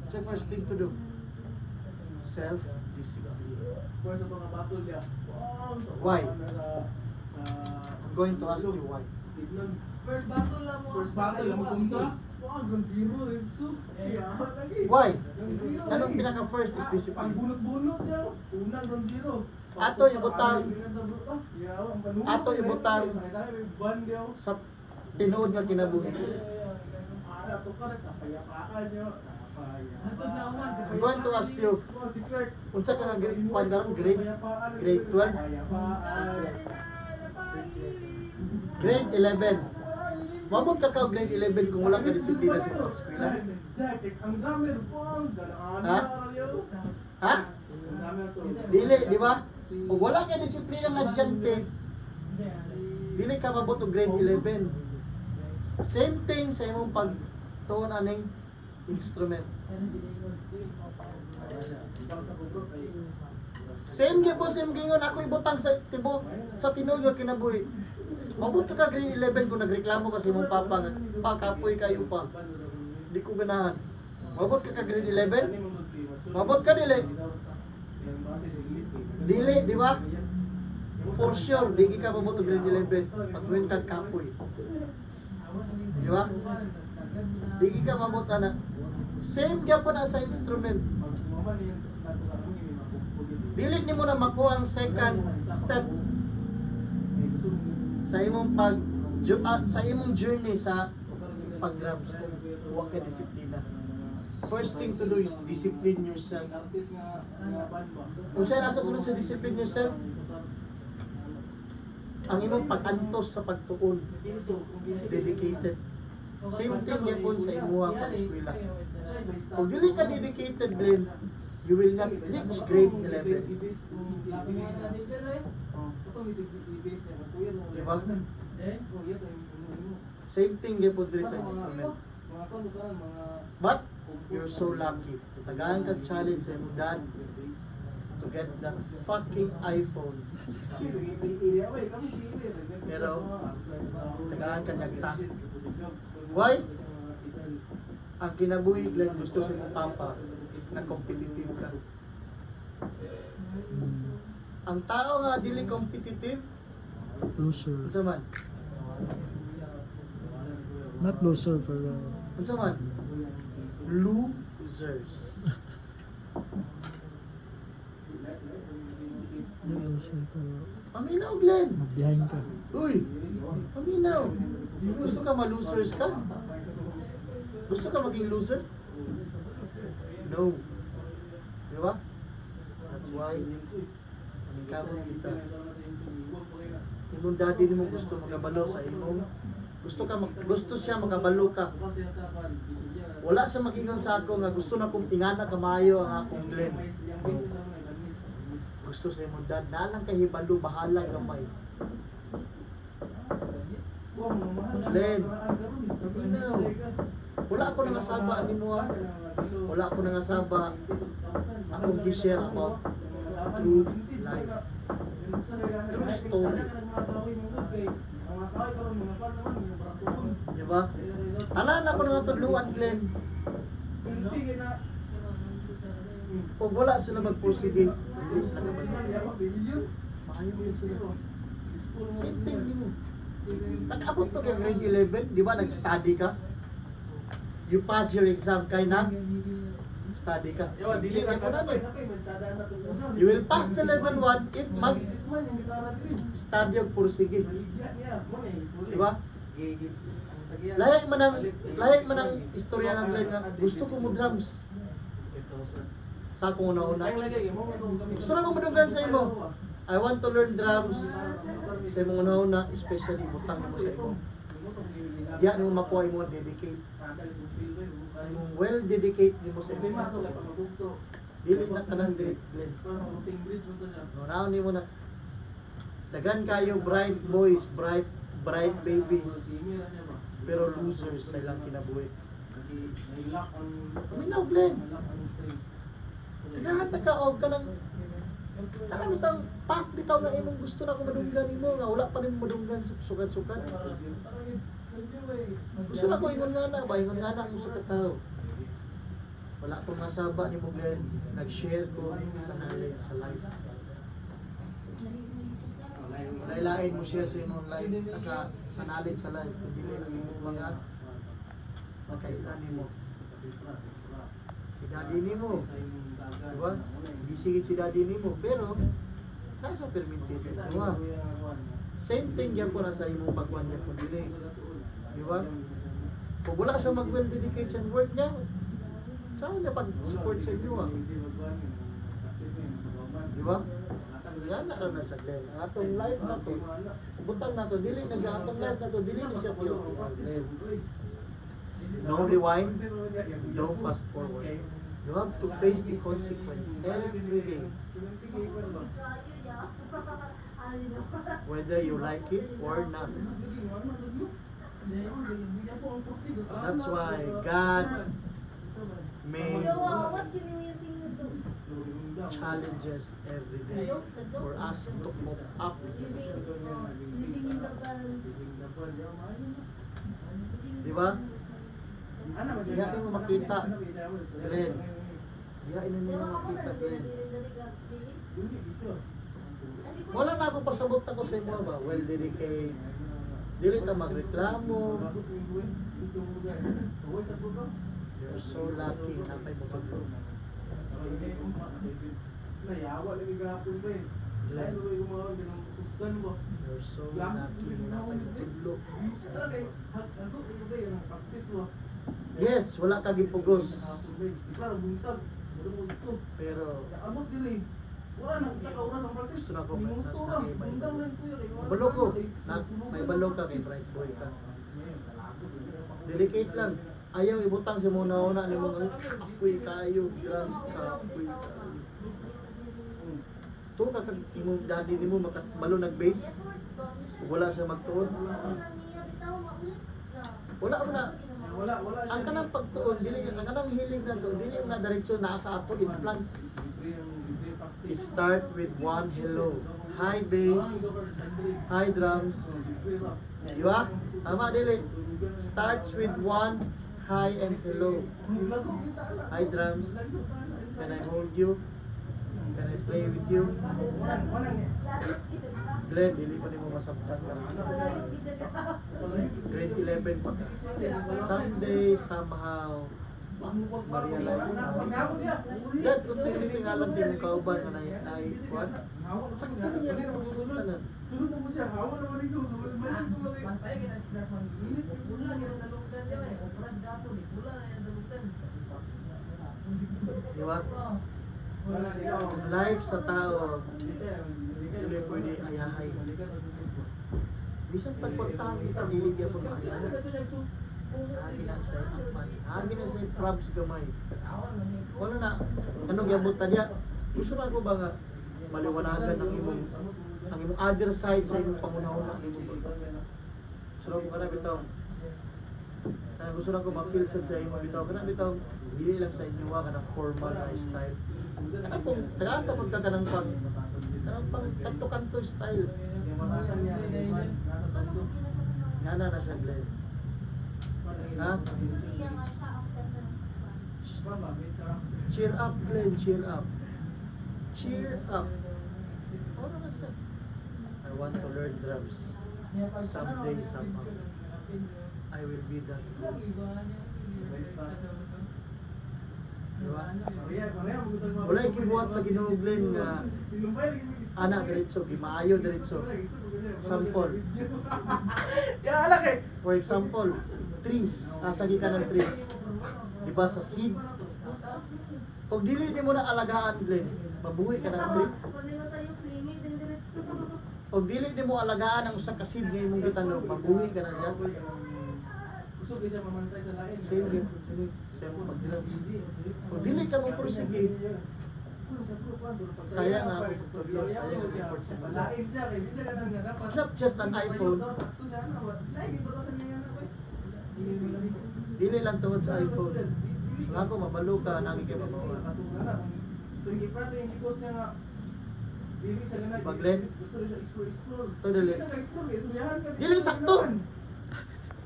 What's the first thing to do? Self-discipline. Why? I'm going to ask you why. First battle lang mo. First battle lang mo punta. Why? Anong pinaka-first is Ang discipline? bunot-bunot niya. Unang ground zero. Ato ibutang Ato ibutang sa tinuod nga kinabuhi. I'm going to ask you, unsa ka nga grade 1 karon, grade 12, grade 11. Mabot ka ka grade 11 kung wala ka disiplina sa pag-eskwela. Ha? Ha? Dili, di ba? Kung wala ka disiplina nga estudyante, dili ka mabot og grade 11. Same thing sa imong pagtuon aning instrument. Same gyud same gingon ako ibutang sa tibo sa tinuod nga kinabuhi. Mabot ka grade 11 kung nagreklamo ka sa imong papa nga pakapoy kayo pa. Di ko ganahan. Mabot ka grade 11? Mabot ka dili. Dili, di ba? For sure, di ka mabot og grade 11 pag win ka kapoy. Di ba? Di ka mabot ana. Same gyapon na sa instrument. Dili nimo na makuha ang second step sa imong sa imong journey sa pag-drums kung wa ka disiplina. First thing to do is discipline yourself. Kung saan nasa sunod sa discipline yourself, ang imong pag-antos sa pagtuon, dedicated. Same thing yapon sa imuha pag-eskwela. Kung dili ka dedicated din, you will not reach grade 11. Diba? Same thing yapon diri sa instrument. But you're so lucky. Tagahan kag challenge sa imong dad to get that fucking iPhone 16. Pero tagahan ka nag-task. Why? Ang kinabuhi lang gusto sa imong papa na competitive ka. Ang tao nga dili competitive, Loser. unsa man? Not loser, pero Unsa man? Losers. not loser, pero Paminaw, Glenn. mag-behind ka. Uy, paminaw. Gusto ka ma-losers ka? Gusto ka maging loser? No. Di ba? That's why kaming kita. Imong daddy nimo gusto magabalo sa imong. Gusto siya magabalo ka. Wala sa magingon sa ako nga gusto na kong ingana kamayo ang akong Glenn. Gusto sa imong dad, nalang kahibalo, bahala gamay. Glenn, paminaw. Wala ako nangasaba nimo ha. Wala ako nangasaba akong gi-share about true life. True story. Diba? Anan ako na tudluan, Glenn. Kung wala sila magpursige, release na naman. Maayaw na sila. Same thing nimo. Nag-abot to kay grade 11, di ba nag-study ka? You pass your exam kay na study ka. Dili ka ko na eh. You will pass the level 1 if mag-study og pursige. Di ba? Lahi man ang istorya ng Glenn nga gusto ko mo drums. Sa akong una-una. Gusto na ko madunggan sa imo. I want to learn drums sa imong una-una, especially butang mo sa imo. Diya nimo makuha mo dedicate. Imong well dedicate nimo sa imo. Dili na tanan grade Glenn. Now nimo na dagan kayo bright boys, bright babies. Pero losers sa ilang kinabuhi. Minaw Glenn. Tagahatakaog ka ng bitang path bitaw na imong gusto na ko madunggan imo nga wala pa rin madunggan sukat-sukat. Gusto na ko ingon nga na, ba ingon nga na mo sa katao. Wala pong masaba ni mo Glenn. Nag-share ko sa knowledge sa life. Lain-lain mo share sa imong life sa knowledge sa life. Kung dili lang mo mga makailan mo. Si daddy ni mo. Diba? Busy si daddy ni mo. Pero, nasa permintis. Diba? Same thing yan po na sa imong pagkuhan niya kung dili. Diba? Kung wala siya mag-well dedication work niya, saan niya pag-support sa inyo ah? Diba? Yan na rin na sa Glenn. Ang atong life na to, butang na to, dili na siya, atong life na to, dili na siya tiyo. No rewind, no fast forward. You have to face the consequence every day. Whether you like it or not. That's why God made challenges every day for us to move up. Diba? Diyan mo makita, Glenn. Diyan mo makita, Glenn. Wala na ako pasabot ako sa inyo ba? Well dedicated. Dili ta magreklamo. You're so lucky na may motor. You're so lucky na may motor. Yes, wala ka gipugos. Pero gusto na ko balo ko. May balo ka kay bright boy ka. Delicate lang. Ayaw ibutang sa muna una ni mo apoy kayo, drums ka, apoy kayo. To ka kag imong daddy nimo makabalo nag-bass. Wala siya magtuon. Wala na. Ang kanang pagtuon dili ang kanang hilig na to, dili na diretso na sa ato implant. It start with one hello. Hi bass, hi drums. Diba? Tama dili. Starts with one hi and hello. Hi drums. Can I hold you? Can I play with you? Glenn, dili pa ni mo masabtan ka. Grade 11 pa. Someday, somehow, ma-realize na. Dad, kung sa hindi tingalan din yung kauban na naikuan, sakit sa niya. Tanan. Diba? Life sa tao, hindi pwede ayahay. Bisan pagportahan kita, niligyan po na ayahay. Hagi na sa ampan. Hagi na sa props gamay. Wala na, anong yabot na niya? Gusto na ko ba nga maliwanagan ang imong other side sa imong pangunahon ng imong bata. Gusto na ko ka na bitaw. Gusto na ko ma-feel sa imong bitaw. Kana bitaw, hindi lang sa inyo ka ng formal style. Kana pong, tagaan ka pagka ka ng pang kanto-kanto style. Ngana na siya, Glenn. Ha? Cheer up, Glenn, cheer up. Cheer up. Ano na siya? I want to learn drums. Someday, somehow. I will be that good. Diba? Wala ikibuhat sa Ginoo Glenn nga anak diretso, gimaayo diretso. Example. For example, trees, asagi ka ng trees. Diba sa seed? Kung dili di mo na alagaan, Glenn, mabuhay ka ng tree. Kung dili di mo alagaan ang usa ka seed nga imong gitanom, mabuhay ka na siya. Same din. Same pag-drums. Kung dili ka mo pursige, sayang nga ako pagtulog, sayang ang effort sa mga. It's not just an iPhone. Dili lang tungod sa iPhone. So ako, mabalo ka, nangin kayo mabawa. Diba, Glenn? Ito dali. Dili sakto!